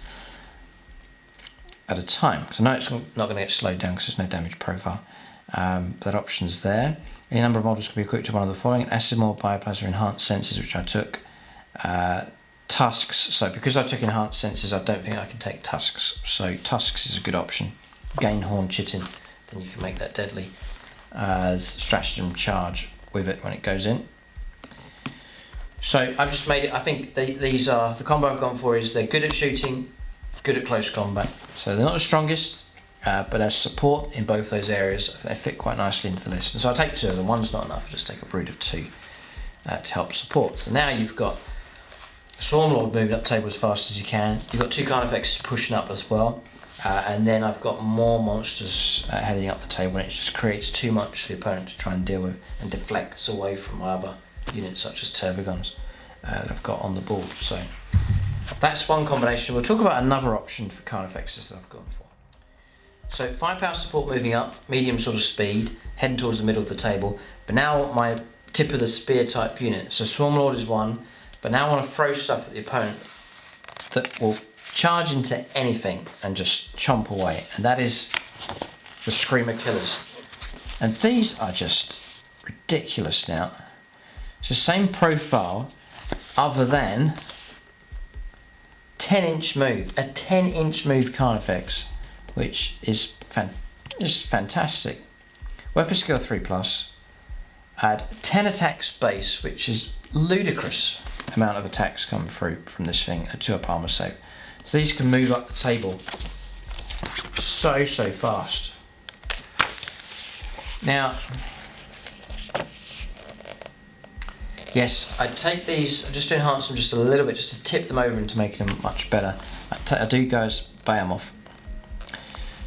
at a time. Because I know it's not going to get slowed down because there's no damage profile. But that option's there. Any number of models can be equipped with one of the following: Asimor, Bioplasma, Enhanced Senses, which I took. Tusks. So because I took Enhanced Senses, I don't think I can take Tusks. So Tusks is a good option. Gain Horn Chitin. Then you can make that deadly stratagem charge with it when it goes in. So I've just made it. I think these are the combo I've gone for. Is they're good at shooting, good at close combat. So they're not the strongest, but as support in both those areas, they fit quite nicely into the list. And so I'll take 2 of them. One's not enough. I'll just take a brood of 2 to help support. So now you've got Swarmlord moving up the table as fast as you can. You've got 2 Carnifexes pushing up as well. And then I've got more monsters heading up the table, and it just creates too much for the opponent to try and deal with, and deflects away from my other units such as Turbagons that I've got on the board. So That's one combination. We'll talk about another option for card effects that I've gone for. So 5 power support moving up, medium sort of speed, heading towards the middle of the table. But now my tip of the spear type unit. So Swarmlord is one, but now I want to throw stuff at the opponent that will charge into anything and just chomp away. And that is the Screamer Killers. And these are just ridiculous now. It's the same profile other than 10-inch move, a 10-inch move card effects, which is fantastic. Weapon skill 3+, add 10 attacks base, which is ludicrous amount of attacks coming through from this thing, a 2-up armor save. So these can move up the table so fast. Now, yes, I take these just to enhance them just a little bit, just to tip them over into making them much better. I do go as Behemoth.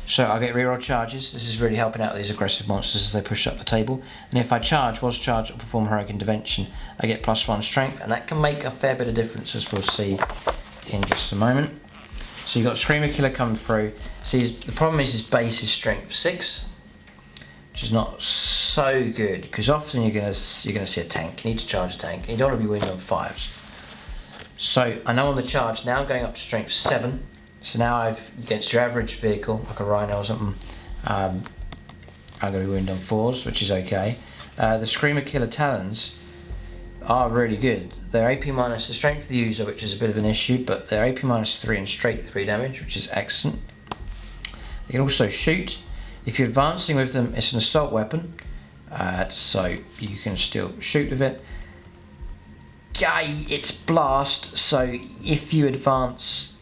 So I get reroll charges. This is really helping out these aggressive monsters as they push up the table. And if I charge, or perform heroic intervention, I get +1 strength, and that can make a fair bit of difference, as we'll see in just a moment. So you've got Screamer Killer coming through. See, the problem is his base is strength 6, which is not so good, because often you're gonna see a tank. You need to charge a tank, and you don't want to be winning on 5s. So I know on the charge now I'm going up to strength 7. So now against your average vehicle, like a Rhino or something, I'm going to be winning on 4s, which is okay. The Screamer Killer Talons are really good. They're AP minus the strength of the user, which is a bit of an issue, but they're AP minus 3 and straight 3 damage, which is excellent. They can also shoot. If you're advancing with them, it's an assault weapon, so you can still shoot with it. It's blast, so if you advance,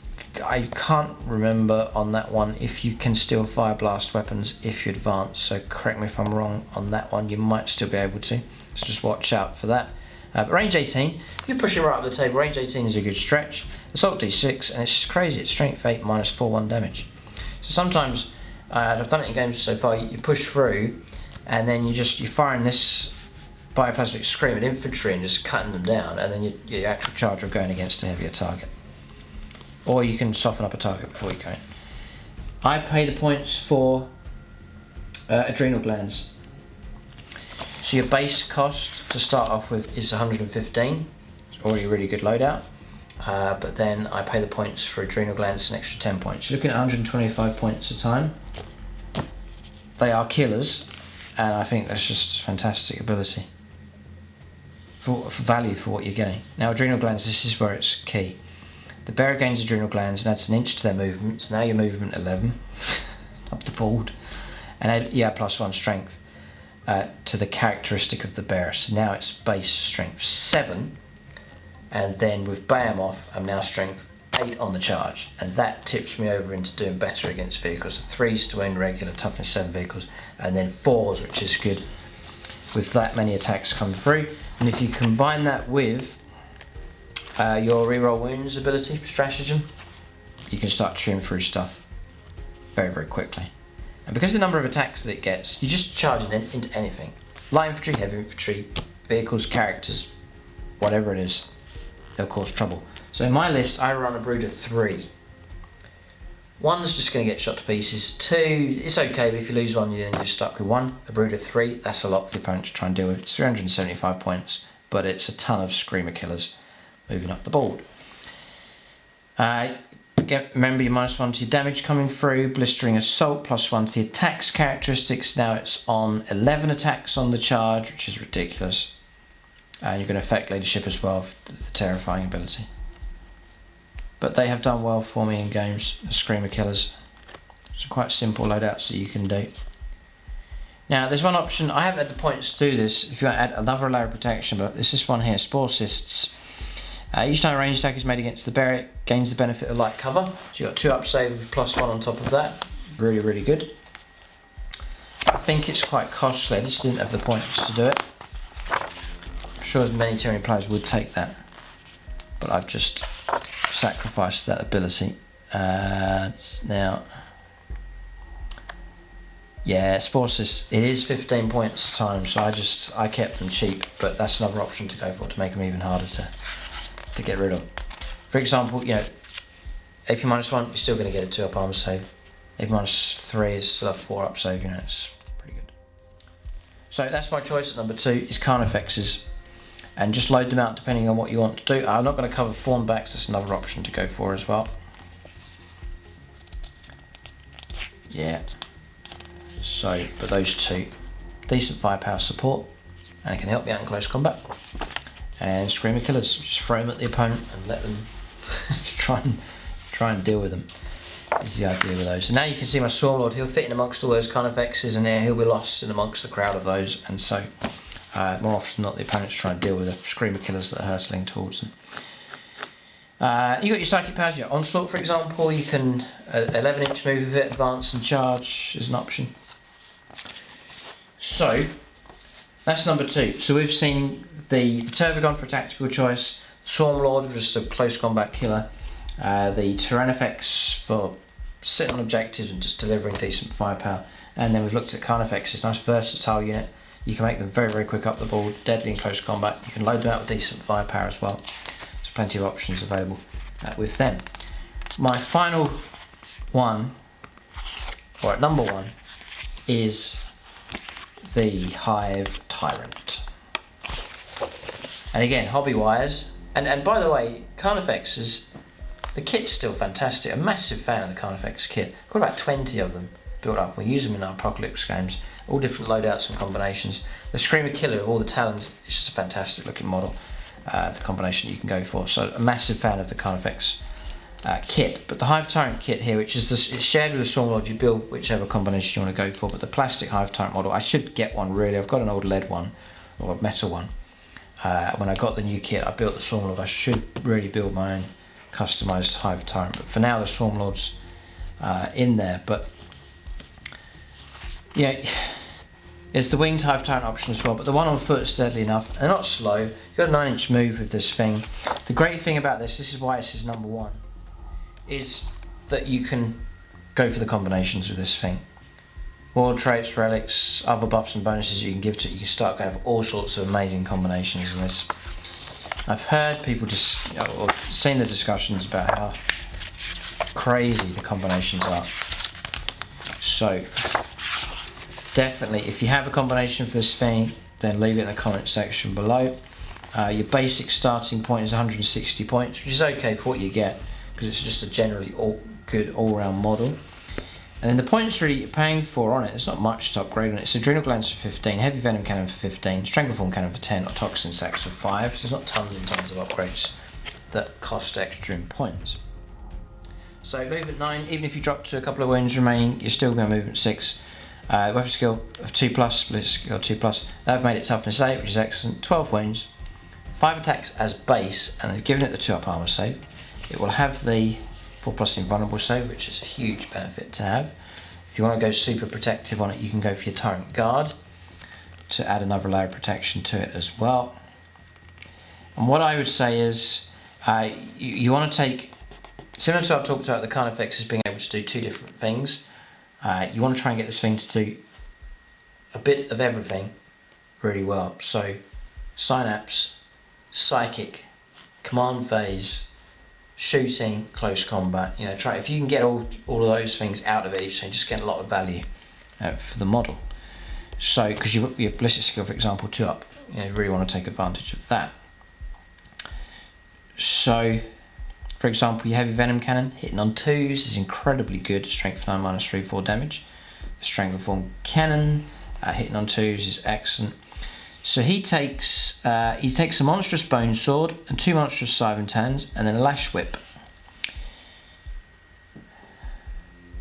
I can't remember on that one if you can still fire blast weapons if you advance, so correct me if I'm wrong on that one, you might still be able to, so just watch out for that. But range 18, you're pushing right up the table, range 18 is a good stretch. Assault D6, and it's just crazy, it's strength 8 minus 4/1 damage. So sometimes, I've done it in games so far, you push through, and then you're firing this bioplasmic scream at infantry and just cutting them down, and then your actual charge of going against a heavier target. Or you can soften up a target before you go in. I pay the points for adrenal glands. So your base cost to start off with is 115. It's already a really good loadout. But then I pay the points for adrenal glands, an extra 10 points. You're looking at 125 points a time. They are killers, and I think that's just fantastic ability. For value for what you're getting. Now adrenal glands, this is where it's key. The bearer gains adrenal glands and adds an inch to their movement, so now your movement 11, up the board, and you add +1 strength to the characteristic of the bearer, so now it's base strength 7, and then with Behemoth I'm now strength 8 on the charge, and that tips me over into doing better against vehicles. So 3s to win regular toughness 7 vehicles, and then 4s, which is good with that many attacks come through. And if you combine that with your reroll wounds ability, stratagem, you can start chewing through stuff very quickly. And because of the number of attacks that it gets, you're just charging into anything. Light infantry, heavy infantry, vehicles, characters, whatever it is, they'll cause trouble. So in my list, I run a brood of 3. 1's just going to get shot to pieces. 2, it's okay, but if you lose 1, then you're stuck with 1. A brood of 3, that's a lot for the opponent to try and deal with. It's 375 points, but it's a ton of Screamer Killers moving up the board. Remember your -1 to your damage coming through, blistering assault, +1 to the attacks characteristics. Now it's on 11 attacks on the charge, which is ridiculous. And you're going to affect leadership as well, the terrifying ability. But they have done well for me in games, the Screamer Killers. It's quite simple loadouts that you can do. Now there's one option, I haven't had the points to do this, if you want to add another layer of protection, but this is one here, Spore Cysts. Each time a ranged attack is made against the bearer, it gains the benefit of light cover. So you've got 2 up save with +1 on top of that. Really good. I think it's quite costly, I just didn't have the points to do it. I'm sure as many Tyranid players would take that, but I've just sacrificed that ability. Now, yeah, Spore Cysts, it is 15 points a time, so I kept them cheap, but that's another option to go for to make them even harder to get rid of. For example, you know, AP -1, you're still going to get a 2-up armor save. AP -3 is still a 4-up save, you know, it's pretty good. So that's my choice at number 2, is Carnifexes. And just load them out depending on what you want to do. I'm not going to cover Fawnbacks, that's another option to go for as well. Yeah. So, but those two, decent firepower support, and it can help you out in close combat. And Screamer Killers, just throw them at the opponent and let them try and deal with them. Is the idea with those. So now you can see my Swarmlord, he'll fit in amongst all those Carnifexes, and he'll be lost in amongst the crowd of those, and so more often than not the opponents try and deal with the Screamer Killers that are hurtling towards them. You got your Psychic Powers, your Onslaught for example, you can 11-inch move with it, advance and charge is an option. So that's number 2. So we've seen the Turbagon for a tactical choice, Swarmlord just a close combat killer, the Tyrannifex for sitting on objectives and just delivering decent firepower, and then we've looked at Carnifexes, nice versatile unit. You can make them very, very quick up the board, deadly in close combat. You can load them out with decent firepower as well. There's plenty of options available with them. My final one, or at number 1, is the Hive Tyrant. And again, hobby-wise, and by the way, Carnifexes, the kit's still fantastic. I'm a massive fan of the Carnifex kit. I've got about 20 of them built up. We use them in our Apocalypse games, all different loadouts and combinations. The Screamer Killer of all the Talons is just a fantastic looking model, the combination you can go for. So a massive fan of the Carnifex kit. But the Hive Tyrant kit here, which is it's shared with the Swarmlord, you build whichever combination you want to go for, but the plastic Hive Tyrant model, I should get one really. I've got an old lead one, or a metal one. When I got the new kit, I built the Swarmlord. I should really build my own customised Hive Tyrant, but for now the Swarmlord's in there. But yeah, it's the winged Hive Tyrant option as well, but the one on foot is deadly enough. They're not slow. You've got a 9-inch move with this thing. The great thing about this is why it says number 1, is that you can go for the combinations with this thing. All traits, relics, other buffs and bonuses you can give to it. You can start going for all sorts of amazing combinations in this. I've heard people or seen the discussions about how crazy the combinations are. So definitely, if you have a combination for this thing, then leave it in the comment section below. Your basic starting point is 160 points, which is okay for what you get, because it's just a generally good all-round model. And then the points really you're paying for on it, there's not much to upgrade on it. It's Adrenal Glands for 15, Heavy Venom Cannon for 15, Strangleform Cannon for 10, or Toxin Sacs for 5. So there's not tons and tons of upgrades that cost extra in points. So movement 9, even if you drop to a couple of wounds remaining, you're still going to movement 6. Weapon skill of 2+, ballistic skill 2+. They've made it toughness 8, which is excellent. 12 wounds, 5 attacks as base, and they've given it the 2-up armor save. It will have the 4+ invulnerable save, which is a huge benefit to have. If you want to go super protective on it, you can go for your Tyrant Guard to add another layer of protection to it as well. And what I would say is, you want to take, similar to what I've talked about the Carnifex as being able to do 2 different things. You want to try and get this thing to do a bit of everything really well. So Synapse, Psychic, Command Phase, shooting, close combat. You know, try if you can get all of those things out of it each time, just get a lot of value for the model. So because your ballistic skill, for example, 2-up, you know, you really want to take advantage of that. So for example, your Heavy Venom Cannon hitting on 2s is incredibly good, strength 9 -3/4 damage. The Strangleform Cannon hitting on 2s is excellent. So he takes a monstrous bone sword and 2 monstrous Scythe Talons, and then a lash whip.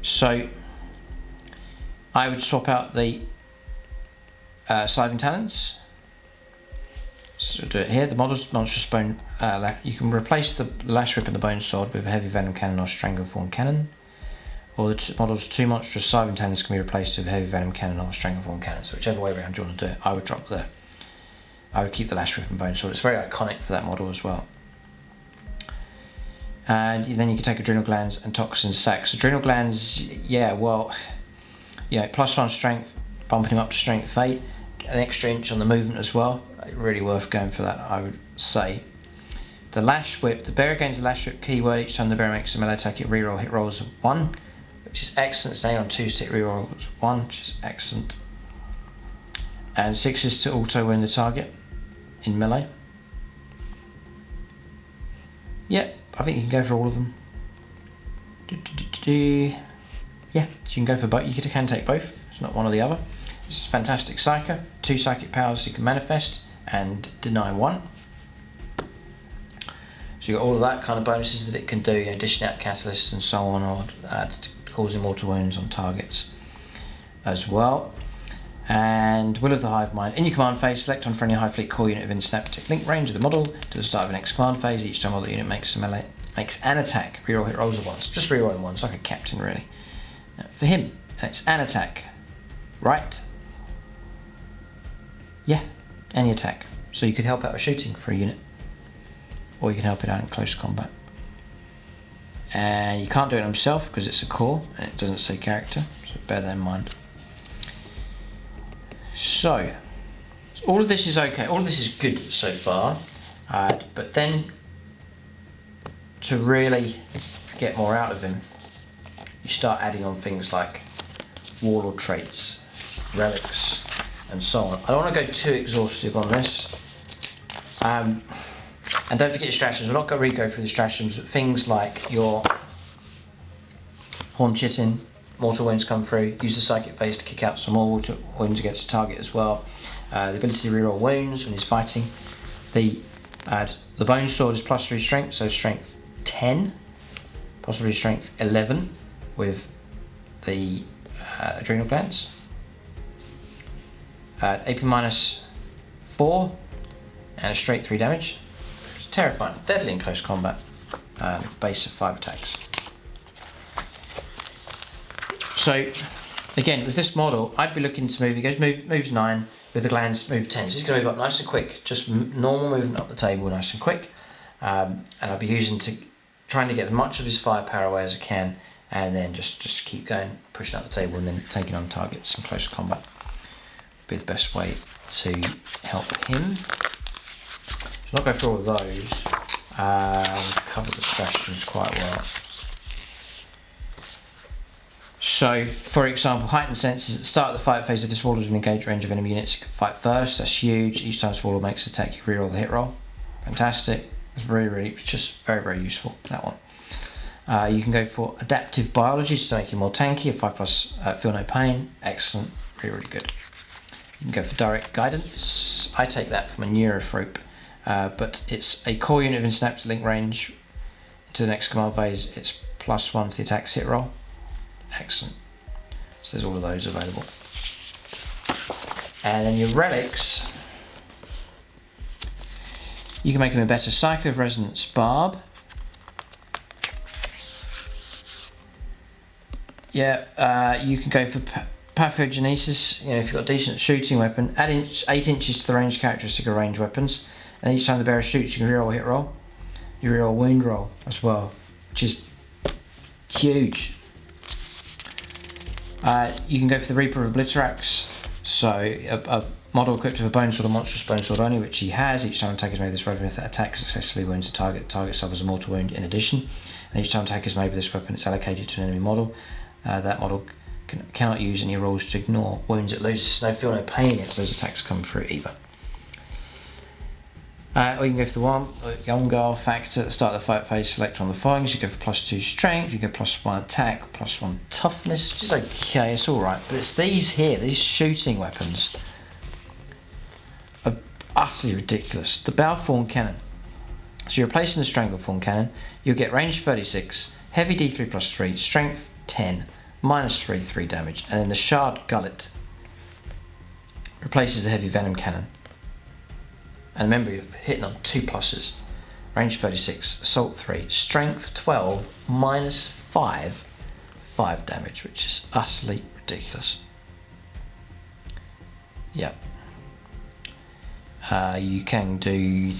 So I would swap out the Scythe Talons. So do it here. The model's monstrous bone. You can replace the lash whip and the bone sword with a Heavy Venom Cannon or Strangleform Cannon, or the model's 2 monstrous Scythe Talons can be replaced with a Heavy Venom Cannon or Strangleform Cannon. So whichever way around you want to do it, I would drop there. I would keep the lash whip and bone sword. It's very iconic for that model as well. And then you can take Adrenal Glands and Toxin Sacs. Adrenal Glands, yeah, well, yeah, +1 strength, bumping him up to strength 8, an extra inch on the movement as well. Really worth going for that, I would say. the Lash Whip. The bearer gains the Lash Whip keyword each time the bearer makes a melee attack. It reroll hit rolls of 1, which is excellent. Staying on 2 stick rerolls 1, which is excellent. And 6 is to auto win the target in melee. Yep, I think you can go for all of them. Yeah, so you can go for both. You can take both. It's not one or the other. This is fantastic Psyker. 2 psychic powers you can manifest and deny 1. So you've got all of that kind of bonuses that it can do, you know, dishing out catalysts and so on, or causing mortal wounds on targets as well. And Will of the Hive Mind. In your command phase, select on for any Hive Fleet core unit within Synaptic link range of the model to the start of the next command phase. Each time the unit makes an attack, reroll hit rolls of 1. Just rerolling 1, it's like a captain really. Now, for him, it's an attack, right? Yeah, any attack. So you could help out with shooting for a unit, or you can help it out in close combat. And you can't do it himself because it's a core and it doesn't say character, so bear that in mind. So, all of this is okay, all of this is good so far, but then to really get more out of him, you start adding on things like warlord traits, relics, and so on. I don't want to go too exhaustive on this. And don't forget your stratagems. We're not going to really go through the stratagems, but things like your Horn Chitin, mortal wounds come through, use the psychic phase to kick out some more mortal wounds against the target as well. The ability to reroll wounds when he's fighting. The bone sword is +3 strength, so strength 10, possibly strength 11 with the adrenal glands. AP -4 and a straight 3 damage. It's terrifying, deadly in close combat. Base of 5 attacks. So again, with this model, I'd be looking to move. He goes moves 9 with the glands, move 10. So he's going to move up nice and quick, just normal movement up the table, nice and quick. And I'll be trying to get as much of his firepower away as I can, and then just keep going, pushing up the table, and then taking on targets in close combat. Be the best way to help him. So I'll not go through all of those. We've covered the stratagems quite well. So, for example, heightened senses at the start of the fight phase. If this warlord is in engaged range of enemy units, you can fight first. That's huge. Each time this warlord makes an attack, you can reroll the hit roll. Fantastic. It's really just very useful, that one. You can go for adaptive biology to make you more tanky. A 5+ feel no pain. Excellent. Really good. You can go for direct guidance. I take that from a Neurophrope, but it's a core unit of Synapse link range to the next command phase. It's +1 to the attack's hit roll. Excellent. So there's all of those available. And then your relics, you can make them a better Psycho of Resonance Barb. Yeah, you can go for Pathogenesis, you know, if you've got a decent shooting weapon. Add 8 inches to the range characteristic of range weapons. And each time the bearer shoots, you can reroll hit roll. You reroll wound roll as well, which is huge. You can go for the Reaper of Obliterax. So a model equipped with a bone sword or monstrous bone sword only, which he has. Each time attack is made with this weapon, if that attack successfully wounds the target suffers a mortal wound in addition. And each time attack is made with this weapon, it's allocated to an enemy model. That model cannot use any rules to ignore wounds it loses. No feel no pain against those attacks come through either. Or you can go for the Yongar factor at the start of the fight phase. Select on the following. So you go for +2 strength, you go +1 attack, +1 toughness, which is okay, it's alright. But it's these here, these shooting weapons are utterly ridiculous. The Balthorn Cannon. So you're replacing the Stranglethorn Cannon. You'll get range 36, heavy D3 +3, strength 10, -3, 3 damage. And then the Shard Gullet replaces the heavy Venom Cannon. And remember, you're hitting on 2 pluses. Range 36, assault 3, strength 12, -5, 5 damage, which is utterly ridiculous. Yep. You can do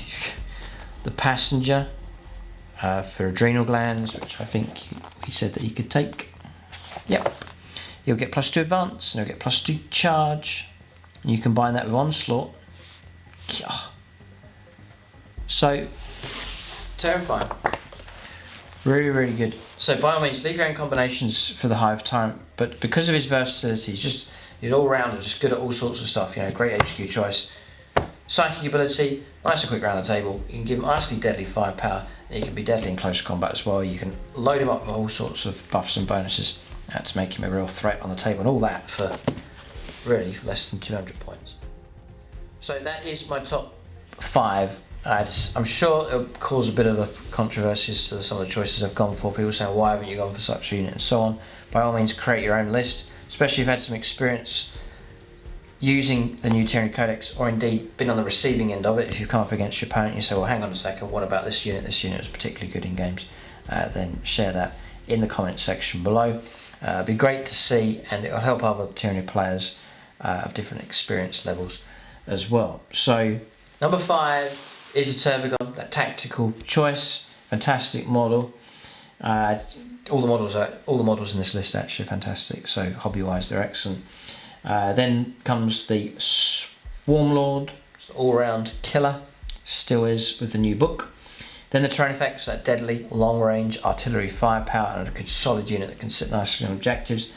the Passenger for adrenal glands, which I think he said that you could take. Yep. You'll get +2 advance, and you'll get +2 charge. And you combine that with onslaught. So terrifying. Really, really good. So by all means, leave your own combinations for the Hive Tyrant, but because of his versatility, he's all rounder, just good at all sorts of stuff. You know, great HQ choice, psychic ability, nice and quick around the table. You can give him nicely deadly firepower. He can be deadly in close combat as well. You can load him up with all sorts of buffs and bonuses to make him a real threat on the table, and all that for really less than 200 points. So that is my top 5. I'm sure it'll cause a bit of a controversy as to some of the choices I've gone for. People saying, why haven't you gone for such a unit, and so on. By all means, create your own list, especially if you've had some experience using the new Tyranid Codex, or indeed been on the receiving end of it. If you come up against your opponent and you say, well, hang on a second, what about this unit? This unit was particularly good in games. Then share that in the comment section below. It'd be great to see, and it'll help other Tyranid players of different experience levels as well. So number 5 is the Turbagon, that tactical choice, fantastic model. All the models in this list actually are fantastic, so hobby-wise they're excellent. Then comes the Swarmlord, all-round killer, still is with the new book. Then the Tyranids, that deadly, long-range artillery firepower, and a good solid unit that can sit nicely on objectives.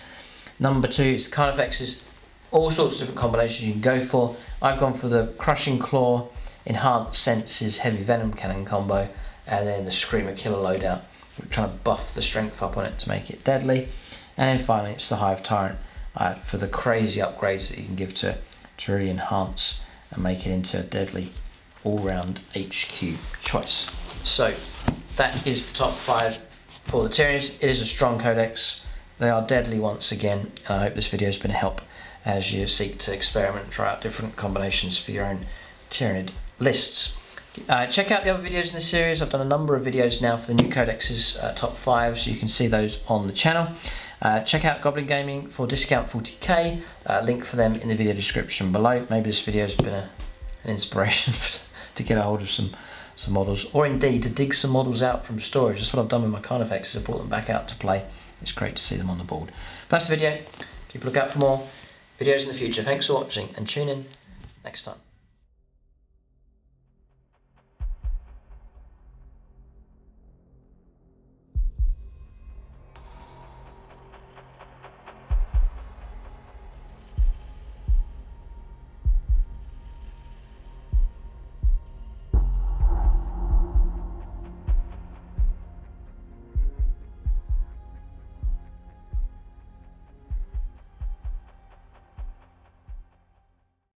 Number 2 is the Carnifexes, all sorts of different combinations you can go for. I've gone for the Crushing Claw, Enhanced Senses, Heavy Venom Cannon combo, and then the Screamer Killer loadout. We're trying to buff the strength up on it to make it deadly. And then finally it's the Hive Tyrant for the crazy upgrades that you can give to really enhance and make it into a deadly all-round HQ choice. So that is the top 5 for the Tyranids. It is a strong codex. They are deadly once again, and I hope this video has been a help as you seek to experiment and try out different combinations for your own Tyranid lists. Check out the other videos in the series. I've done a number of videos now for the new codex's top 5, so you can see those on the channel. Check out Goblin Gaming for discount 40k, link for them in the video description below. Maybe this video has been an inspiration to get a hold of some models, or indeed to dig some models out from storage. That's what I've done with my Carnifexes, I brought them back out to play. It's great to see them on the board. But that's the video. Keep a look out for more videos in the future. Thanks for watching, and tune in next time.